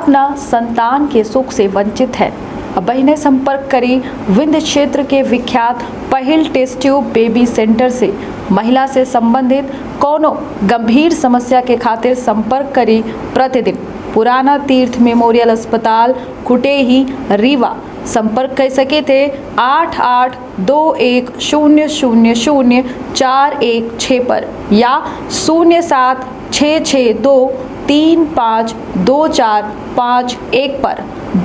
अपना संतान के सुख से वंचित है। अब बहनें संपर्क करी विंध्य क्षेत्र के विख्यात पहिल टेस्ट ट्यूब बेबी सेंटर से। महिला से संबंधित कोनो गंभीर समस्या के खातिर संपर्क करी प्रतिदिन पुराना तीर्थ मेमोरियल अस्पताल कुटेही रीवा। संपर्क कर सके थे 8821000416 पर या 076623524551 पर।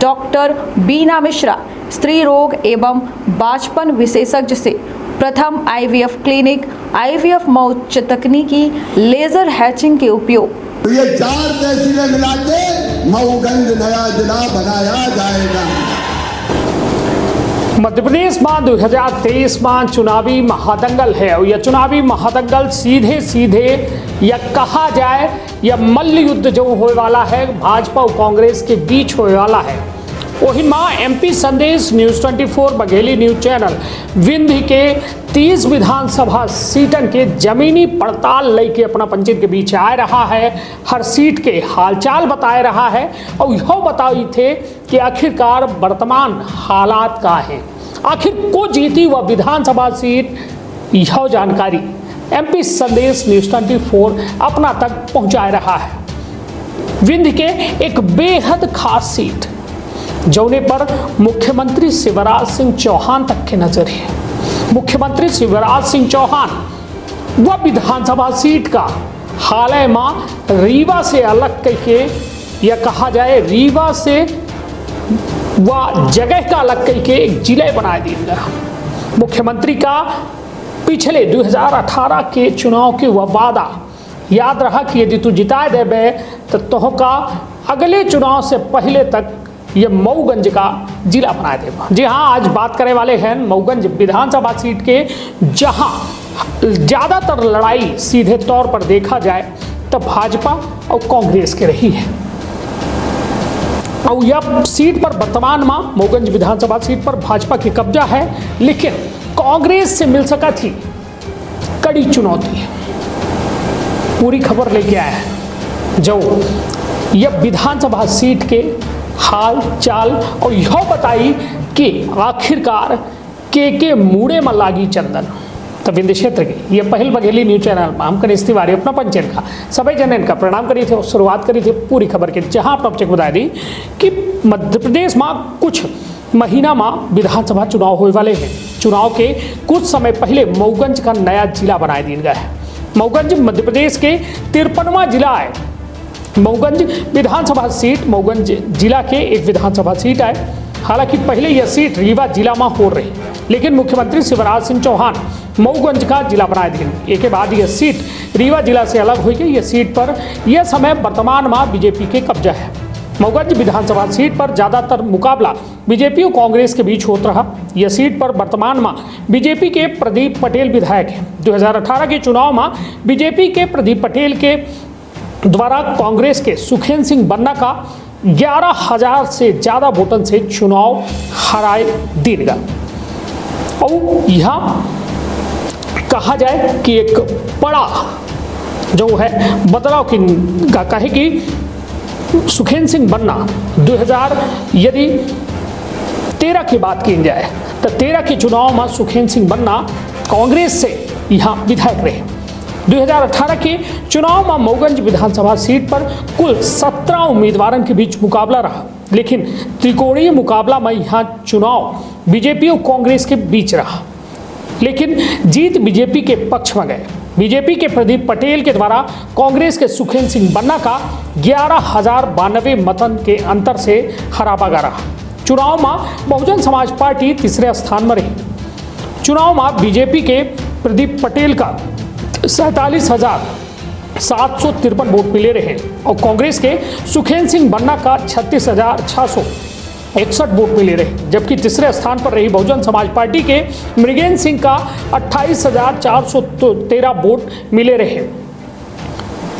डॉक्टर बीना मिश्रा, स्त्री रोग एवं बांझपन विशेषज्ञ से प्रथम IVF क्लिनिक, IVF मौच तकनीकी, लेजर हैचिंग के उपयोग। तो ये 4 तहसीलें मिला के मऊगंज नया जिला बनाया जाएगा। मध्य प्रदेश में 2023 में चुनावी महादंगल है और यह चुनावी महादंगल सीधे सीधे या कहा जाए यह मल्ल युद्ध जो होने वाला है भाजपा और कांग्रेस के बीच होने वाला है। वही माँ MP संदेश news 24 Bagheli news channel Vindhya के 30 विधानसभा सीटन के जमीनी पड़ताल लेके अपना पंचायत के बीच आ रहा है। हर सीट के हालचाल बताए रहा है और यह बताई थे कि आखिरकार वर्तमान हालात का है, आखिर को जीती वह विधानसभा सीट। यह जानकारी MP संदेश न्यूज़ 24 अपना तक पहुंचा रहा है। विंध्य के एक बेहद खास सीट जौने पर मुख्यमंत्री शिवराज सिंह चौहान तक के नजर है। मुख्यमंत्री शिवराज सिंह चौहान वह विधानसभा सीट का हाल में रीवा से अलग करके या कहा जाए रीवा से वह जगह का अलग करके एक जिले बना दिया। मुख्यमंत्री का पिछले 2018 के चुनाव के वह वादा याद रहा कि यदि तू जिता देबे तो तोहका अगले चुनाव से पहले तक ये मऊगंज का जिला बना देगा। जी हाँ, आज बात करने वाले हैं मऊगंज विधानसभा सीट के, जहां ज़्यादातर लड़ाई सीधे तौर पर देखा जाए तो भाजपा और कांग्रेस के रही है। और यह सीट पर वर्तमान में मऊगंज विधानसभा सीट पर भाजपा की कब्जा है, लेकिन कांग्रेस से मिल सका थी कड़ी चुनौती। पूरी खबर लेके आया है जो यह विधानसभा सीट के हाल चाल और यह बताई कि आखिरकार के मुड़े में लागी चंदन। तो विंध्य क्षेत्र की यह पहल बघेली न्यूज चैनल में हम कनीष तिवारी अपना पंचायत का सभी जनन का प्रणाम करी थे और शुरुआत करी थी पूरी खबर के, जहां आप चेक बता दी कि मध्य प्रदेश में कुछ महीना में विधानसभा चुनाव होने वाले हैं। चुनाव के कुछ समय पहले मऊगंज का नया जिला बनाया दिया गया है। मऊगंज मध्य प्रदेश के 53वां जिला है। मऊगंज विधानसभा सीट मऊगंज जिला के एक विधानसभा सीट है। हालांकि पहले यह सीट रीवा जिला में हो रही, लेकिन मुख्यमंत्री शिवराज सिंह चौहान मऊगंज का जिला बनाए दिए। एक के बाद यह सीट रीवा जिला से अलग हुई। यह सीट पर यह समय वर्तमान में बीजेपी के कब्जा है। मऊगंज विधानसभा सीट पर ज़्यादातर मुकाबला बीजेपी और कांग्रेस के बीच होता रहा। यह सीट पर वर्तमान में बीजेपी के प्रदीप पटेल विधायक हैं। 2018 के चुनाव में बीजेपी के प्रदीप पटेल के द्वारा कांग्रेस के सुखेंद्र सिंह बन्ना का 11,000 से ज़्यादा वोटन से चुनाव हराए दिया गया। और यहाँ कहा जाए कि एक बड़ा जो है बदलाव की का कहे कि सुखेंद्र सिंह बन्ना 2013 की बात की जाए तो 13 के चुनाव में सुखेंद्र सिंह बन्ना कांग्रेस से यहाँ विधायक रहे। 2018 के चुनाव में मऊगंज विधानसभा सीट पर कुल 17 उम्मीदवारों के बीच मुकाबला रहा, लेकिन त्रिकोणीय मुकाबला में यहाँ चुनाव बीजेपी और कांग्रेस के बीच रहा, लेकिन जीत बीजेपी के पक्ष में गए। बीजेपी के प्रदीप पटेल के द्वारा कांग्रेस के सुखेंद्र सिंह बन्ना का 11,092 मतन के अंतर से हराया गया रहा। चुनाव में बहुजन समाज पार्टी तीसरे स्थान में रही। चुनाव में बीजेपी के प्रदीप पटेल का 47,753 वोट मिले रहे और कांग्रेस के सुखेंद्र सिंह बन्ना का 36,661 वोट मिले रहे, जबकि तीसरे स्थान पर रही बहुजन समाज पार्टी के मृगेंद्र सिंह का 28,413 वोट मिले रहे।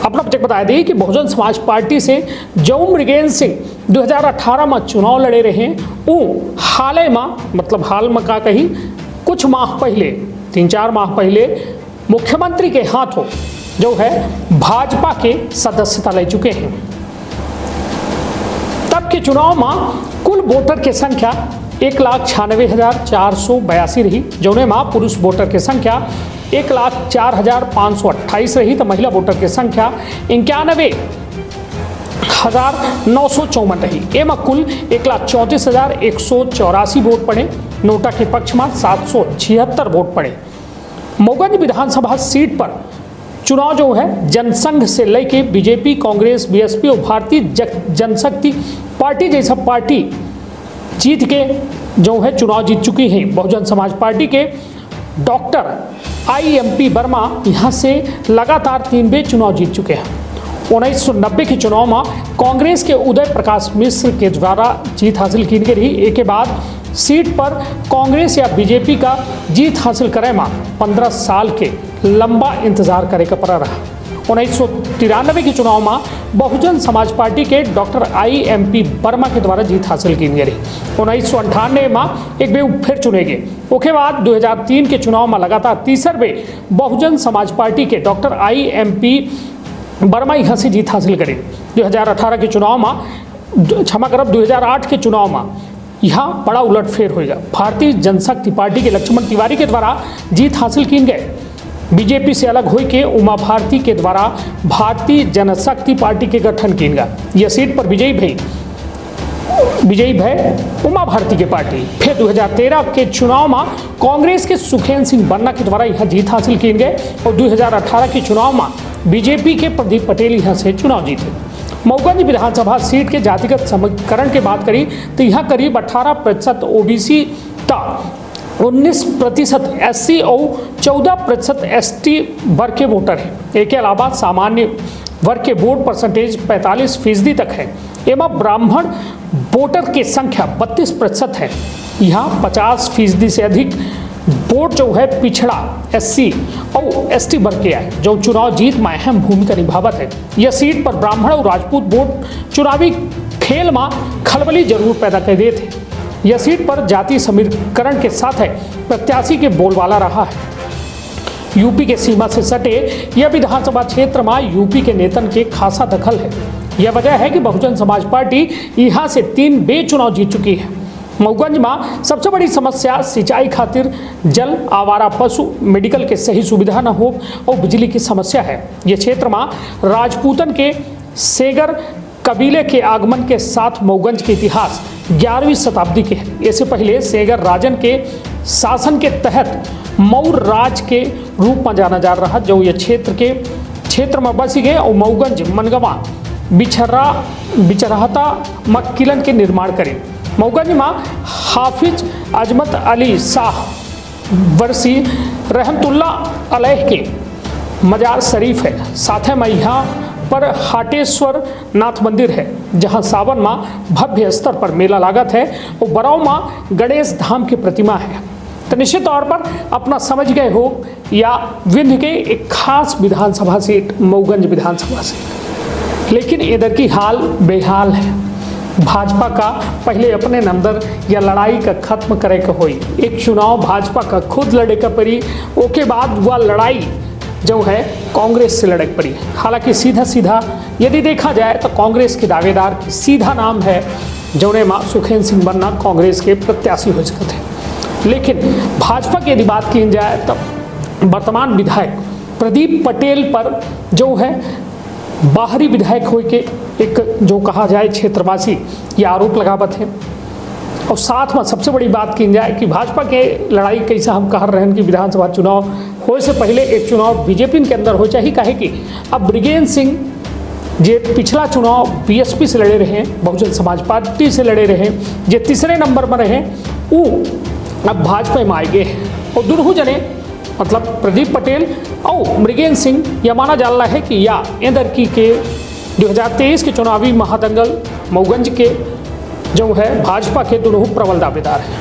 अपना चेक बता दें कि बहुजन समाज पार्टी से जो मृगेंद्र सिंह 2018 में चुनाव लड़े रहे वो हाल में मतलब हाल में का कहीं कुछ माह पहले 3-4 माह पहले मुख्यमंत्री के हाथों जो है भाजपा के सदस्यता ले चुके हैं। तब चुनाव में कुल वोटर की संख्या 1,96,482 रही, जौने में पुरुष वोटर की संख्या 1,04,528 रही, तो महिला वोटर की संख्या 91,954 रही। एमा कुल 1,34,184 वोट पड़े। नोटा के पक्ष में 776 वोट पड़े। मऊगंज विधानसभा सीट पर चुनाव जो है जनसंघ से लेके बीजेपी, कांग्रेस, बीएसपी और भारतीय जनशक्ति पार्टी जैसा पार्टी जीत के जो है चुनाव जीत चुकी हैं। बहुजन समाज पार्टी के डॉक्टर IMP वर्मा यहाँ से लगातार 3 बार चुनाव जीत चुके हैं। 1990 के चुनाव में कांग्रेस के उदय प्रकाश मिश्र के द्वारा जीत हासिल की गई रही। एक के बाद सीट पर कांग्रेस या बीजेपी का जीत हासिल करे में 15 साल के लंबा इंतजार करे का पड़ा रहा। 1993 के चुनाव में बहुजन समाज पार्टी के डॉक्टर IMP वर्मा के द्वारा जीत हासिल की गई। 1998 में एक बार फिर चुने गए। उसके बाद 2003 के चुनाव में लगातार तीसर बार बहुजन समाज पार्टी के डॉक्टर IMP वर्मा यहाँ से जीत हासिल करी। 2018 के चुनाव में 2008 के चुनाव में यहाँ बड़ा उलटफेर होगा। भारतीय जनशक्ति पार्टी के लक्ष्मण तिवारी के द्वारा जीत हासिल की गए। बीजेपी से अलग होकर के उमा भारती के द्वारा भारतीय जनशक्ति पार्टी के गठन की गया। यह सीट पर विजयी भय उमा भारती के पार्टी। फिर 2013 के चुनाव में कांग्रेस के सुखेंद्र सिंह बन्ना के द्वारा यहाँ जीत हासिल की गए और 2018 के चुनाव में बीजेपी के प्रदीप पटेल यहाँ से चुनाव जीते। मऊगंज विधानसभा सीट के जातिगत समीकरण की बात करी तो यहाँ करीब 18% OBC था, 19% SC और 14% ST वर्ग के वोटर हैं। इसके अलावा सामान्य वर्ग के वोट परसेंटेज 45% तक है। एवं ब्राह्मण वोटर की संख्या 32% है। यहाँ 50% से अधिक वोट जो है पिछड़ा SC और ST वर्ग के है, जो चुनाव जीत में अहम भूमिका निभावत है। यह सीट पर ब्राह्मण और राजपूत वोट चुनावी खेल में खलबली जरूर पैदा कर दिए थे। यह सीट पर जाति समीकरण के साथ है प्रत्याशी के बोलबाला रहा है। यूपी के सीमा से सटे यह विधानसभा क्षेत्र में यूपी के नेतन के खासा दखल है। यह वजह है कि बहुजन समाज पार्टी यहाँ से 3 बार चुनाव जीत चुकी है। मऊगंज में सबसे बड़ी समस्या सिंचाई खातिर जल, आवारा पशु, मेडिकल के सही सुविधा न हो और बिजली की समस्या है। यह क्षेत्र में राजपूतन के सेगर कबीले के आगमन के साथ मऊगंज के इतिहास 11वीं शताब्दी के है। इससे पहले सेगर राजन के शासन के तहत मौर्य राज के रूप में जाना जा रहा, जो यह क्षेत्र में बस गए और मऊगंज, मनगवा, बिचरहता मक्किलन के निर्माण करें। मऊगंज में हाफिज अजमत अली शाह वर्सी रहमतुल्ला अलैह के मजार शरीफ है। साथ में यहाँ पर हाटेश्वर नाथ मंदिर है, जहाँ सावन में भव्य स्तर पर मेला लागत है और बराव में गणेश धाम की प्रतिमा है। तो निश्चित तौर पर अपना समझ गए हो या विंध्य के एक खास विधानसभा सीट मऊगंज विधानसभा सीट, लेकिन इधर की हाल बेहाल है। भाजपा का पहले अपने नंबर या लड़ाई का खत्म करे का होई। एक चुनाव भाजपा का खुद लड़े का पड़ी, उसके बाद वह लड़ाई जो है कांग्रेस से लड़क पड़ी। हालांकि सीधा यदि देखा जाए तो कांग्रेस के दावेदार की सीधा नाम है जौने माँ सुखेंद्र सिंह बन्ना कांग्रेस के प्रत्याशी हो सकते हैं। लेकिन भाजपा की यदि बात की जाए तो वर्तमान विधायक प्रदीप पटेल पर जो है बाहरी विधायक हो के एक जो कहा जाए क्षेत्रवासी ये आरोप लगावत है। और साथ में सबसे बड़ी बात की जाए कि भाजपा के लड़ाई कैसा हम कह रहे हैं कि विधानसभा चुनाव हो से पहले एक चुनाव बीजेपी के अंदर हो चाहिए, काहे कि अब ब्रिगेन सिंह जे पिछला चुनाव BSP से लड़े रहे, बहुजन समाज पार्टी से लड़े रहे, जे तीसरे नंबर पर रहे वो अब भाजपा में आए गए हैं। और दुनू जने मतलब प्रदीप पटेल और मृगेन सिंह यह माना जा रहा है कि या इधर की के 2023 के चुनावी महादंगल मऊगंज के जो है भाजपा के दोनों प्रबल दावेदार हैं।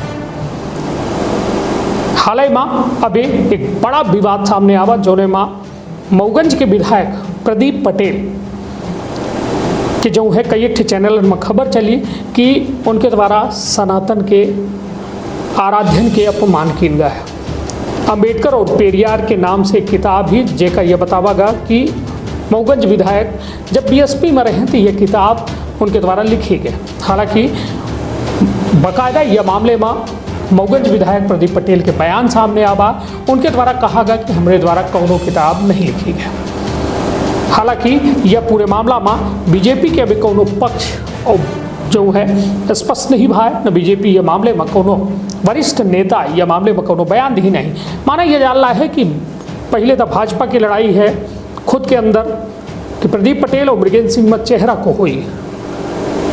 हाल ही में अभी एक बड़ा विवाद सामने आवा जोने में मऊगंज के विधायक प्रदीप पटेल कि जो है कई एक चैनल में खबर चली कि उनके द्वारा सनातन के आराधन के अपमान किया गया है। अंबेडकर और पेरियार के नाम से किताब ही जेका यह बतावागा कि मऊगंज विधायक जब BSP में रहे तो यह किताब उनके द्वारा लिखी गई। हालांकि बाकायदा यह मामले में मऊगंज विधायक प्रदीप पटेल के बयान सामने आवा, उनके द्वारा कहा गया कि हमारे द्वारा कौनो किताब नहीं लिखी गई। हालांकि यह पूरे मामला में बीजेपी के अभी कौनो पक्ष और जो है स्पष्ट नहीं भा है, न बीजेपी ये मामले में कोनो वरिष्ठ नेता या मामले में कोनो बयान दी नहीं। माना यह जान रहा है कि पहले तो भाजपा की लड़ाई है खुद के अंदर कि प्रदीप पटेल और मृगेंद्र सिंह में चेहरा को हुई,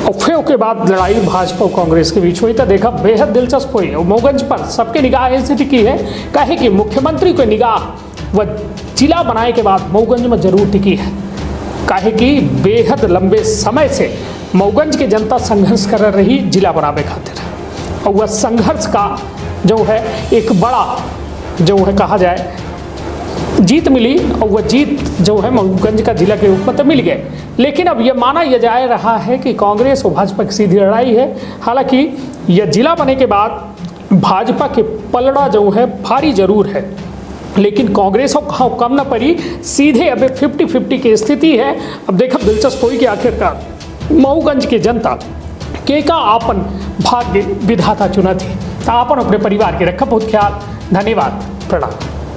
और फिर उसके बाद लड़ाई भाजपा और कांग्रेस के बीच हुई। तो देखा बेहद दिलचस्प हुई और मऊगंज पर सबके निगाह ऐसी टिकी है, कहे कि मुख्यमंत्री को निगाह वह जिला बनाए के बाद मऊगंज में जरूर टिकी है, काहे कि बेहद लंबे समय से मऊगंज की जनता संघर्ष कर रही जिला बनावे खातिर, और वह संघर्ष का जो है एक बड़ा जो है कहा जाए जीत मिली, और वह जीत जो है मऊगंज का जिला के रूप में तो मिल गए। लेकिन अब यह माना यह जा रहा है कि कांग्रेस और भाजपा की सीधी लड़ाई है। हालांकि यह जिला बने के बाद भाजपा के पलड़ा जो है भारी जरूर है, लेकिन कांग्रेस को कम न पड़ी, सीधे अब 50-50 की स्थिति है। अब देखो दिलचस्प हुई कि आखिरकार मऊगंज की जनता के का आपन भाग्य विधाता चुना थी। आपन अपने परिवार के रखा बहुत ख्याल। धन्यवाद, प्रणाम।